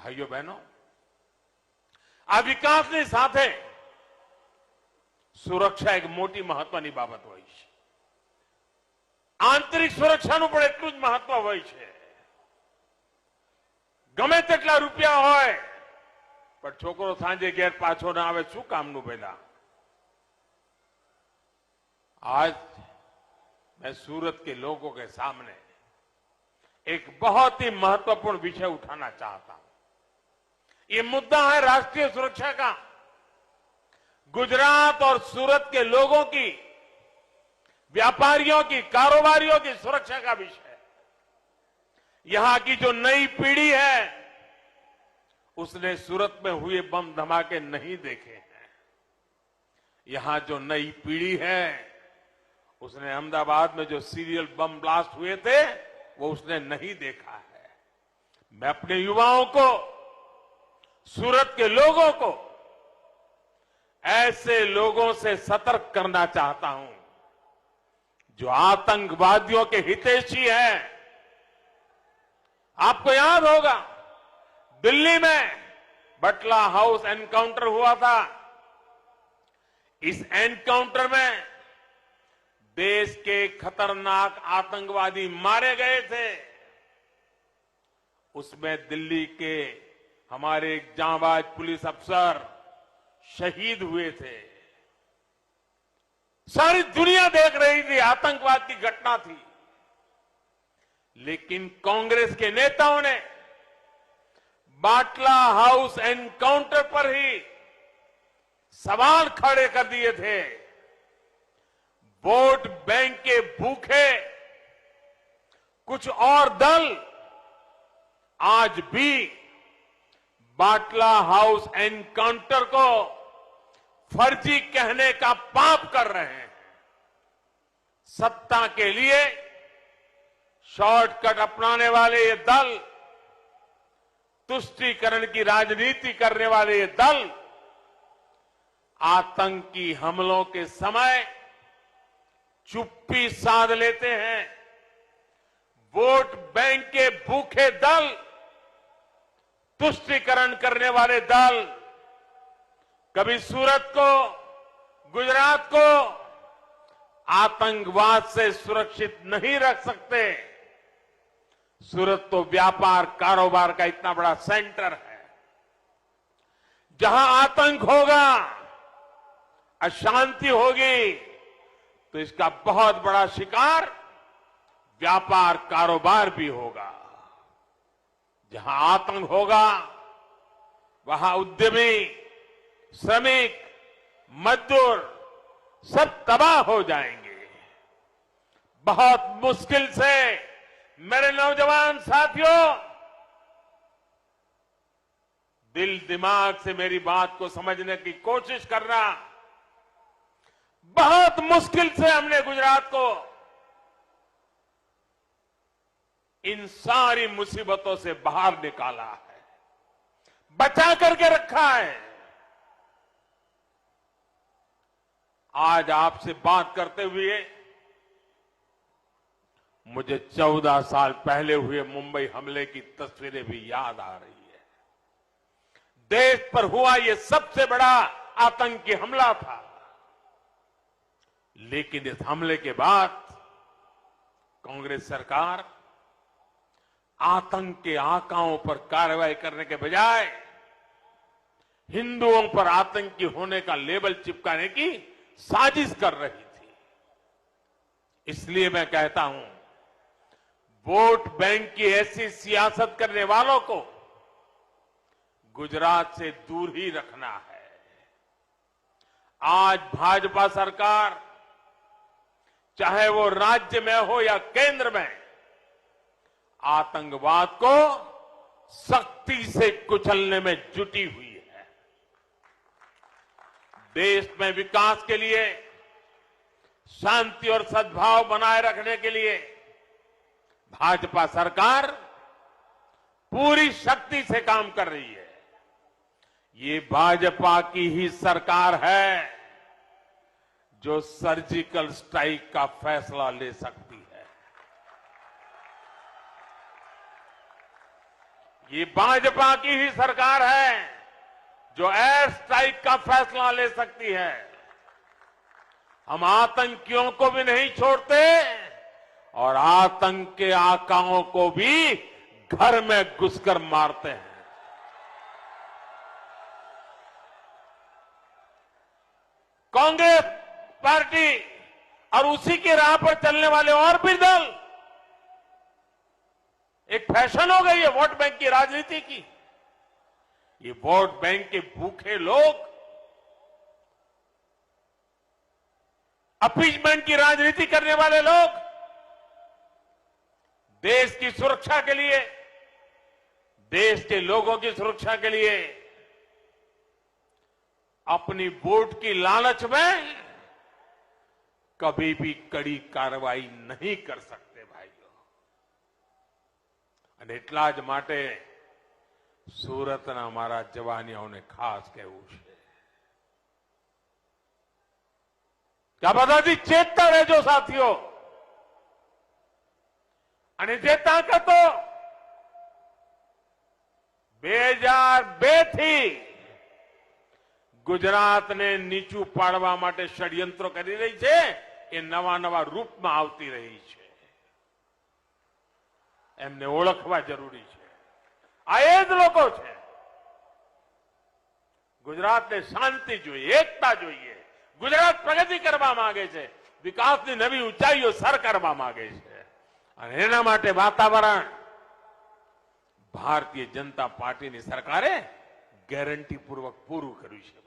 ભાઈઓ બહેનો, આ વિકાસની સાથે સુરક્ષા એક મોટી મહત્વની બાબત હોય છે. આંતરિક સુરક્ષાનું પણ એટલું જ મહત્વ હોય છે. ગમે તેટલા રૂપિયા હોય પણ છોકરો સાંજે ઘેર પાછો ના આવે, શું કામનું પહેલા. आज मैं सूरत के लोगों के सामने एक बहुत ही महत्वपूर्ण विषय उठाना चाहता हूं. ये मुद्दा है राष्ट्रीय सुरक्षा का. गुजरात और सूरत के लोगों की, व्यापारियों की, कारोबारियों की सुरक्षा का विषय. यहां की जो नई पीढ़ी है उसने सूरत में हुए बम धमाके नहीं देखे हैं. यहां जो नई पीढ़ी है उसने अहमदाबाद में जो सीरियल बम ब्लास्ट हुए थे वो उसने नहीं देखा है. मैं अपने युवाओं को, सूरत के लोगों को ऐसे लोगों से सतर्क करना चाहता हूं जो आतंकवादियों के हितैषी हैं. आपको याद होगा दिल्ली में बटला हाउस एनकाउंटर हुआ था. इस एनकाउंटर में देश के खतरनाक आतंकवादी मारे गए थे. उसमें दिल्ली के हमारे एक जांबाज पुलिस अफसर शहीद हुए थे. सारी दुनिया देख रही थी, आतंकवाद की घटना थी. लेकिन कांग्रेस के नेताओं ने बाटला हाउस एनकाउंटर पर ही सवाल खड़े कर दिए थे. वोट बैंक के भूखे कुछ और दल आज भी बाटला हाउस एनकाउंटर को फर्जी कहने का पाप कर रहे हैं. सत्ता के लिए शॉर्टकट अपनाने वाले ये दल, तुष्टीकरण की राजनीति करने वाले ये दल आतंकी हमलों के समय चुप्पी साध लेते हैं. वोट बैंक के भूखे दल, तुष्टीकरण करने वाले दल कभी सूरत को, गुजरात को आतंकवाद से सुरक्षित नहीं रख सकते. सूरत तो व्यापार कारोबार का इतना बड़ा सेंटर है. जहां आतंक होगा, अशांति होगी, तो इसका बहुत बड़ा शिकार व्यापार कारोबार भी होगा. जहां आतंक होगा वहां उद्यमी, श्रमिक, मजदूर सब तबाह हो जाएंगे. बहुत मुश्किल से मेरे नौजवान साथियों, दिल दिमाग से मेरी बात को समझने की कोशिश करना. बहुत मुश्किल से हमने गुजरात को इन सारी मुसीबतों से बाहर निकाला है, बचा करके रखा है. आज आपसे बात करते हुए मुझे 14 साल पहले हुए मुंबई हमले की तस्वीरें भी याद आ रही है. देश पर हुआ यह सबसे बड़ा आतंकी हमला था. लेकिन इस हमले के बाद कांग्रेस सरकार आतंक के आकाओं पर कार्रवाई करने के बजाय हिंदुओं पर आतंकी होने का लेबल चिपकाने की साजिश कर रही थी. इसलिए मैं कहता हूं, वोट बैंक की ऐसी सियासत करने वालों को गुजरात से दूर ही रखना है. आज भाजपा सरकार, चाहे वो राज्य में हो या केंद्र में, आतंकवाद को सख्ती से कुचलने में जुटी हुई है. देश में विकास के लिए, शांति और सद्भाव बनाए रखने के लिए भाजपा सरकार पूरी शक्ति से काम कर रही है. ये भाजपा की ही सरकार है जो सर्जिकल स्ट्राइक का फैसला ले सकती है. ये भाजपा की ही सरकार है जो एयर स्ट्राइक का फैसला ले सकती है। हम आतंकियों को भी नहीं छोड़ते और आतंक के आकाओं को भी घर में घुसकर मारते हैं। कांग्रेस पार्टी और उसी की राह पर चलने वाले और भी दल, एक फैशन हो गई है वोट बैंक की राजनीति की। ये वोट बैंक के भूखे लोग अपीजमेंट की राजनीति करने वाले लोग देश की सुरक्षा के लिए, देश के लोगों की सुरक्षा के लिए अपनी वोट की लालच में कभी भी कड़ी कार्रवाई नहीं कर सकते भाइयों। અને એટલા જ માટે સુરતના અમારા જવાનોને ખાસ કહેવું છે કે આ બધાથી ચેતતા રહેજો સાથીઓ। અને જે તાકાતો 2002 થી ગુજરાતને નીચું પાડવા માટે ષડયંત્રો કરી રહી છે, એ નવા નવા રૂપમાં આવતી રહી છે। એમને ઓળખવા જરૂરી છે। આ એ જ લોકો છે। ગુજરાતને શાંતિ જોઈએ, એકતા જોઈએ। ગુજરાત પ્રગતિ કરવા માંગે છે, વિકાસની નવી ઊંચાઈઓ સર કરવા માંગે છે। અને એના માટે વાતાવરણ ભારતીય જનતા પાર્ટીની સરકારે ગેરંટીપૂર્વક પૂરું કર્યું છે।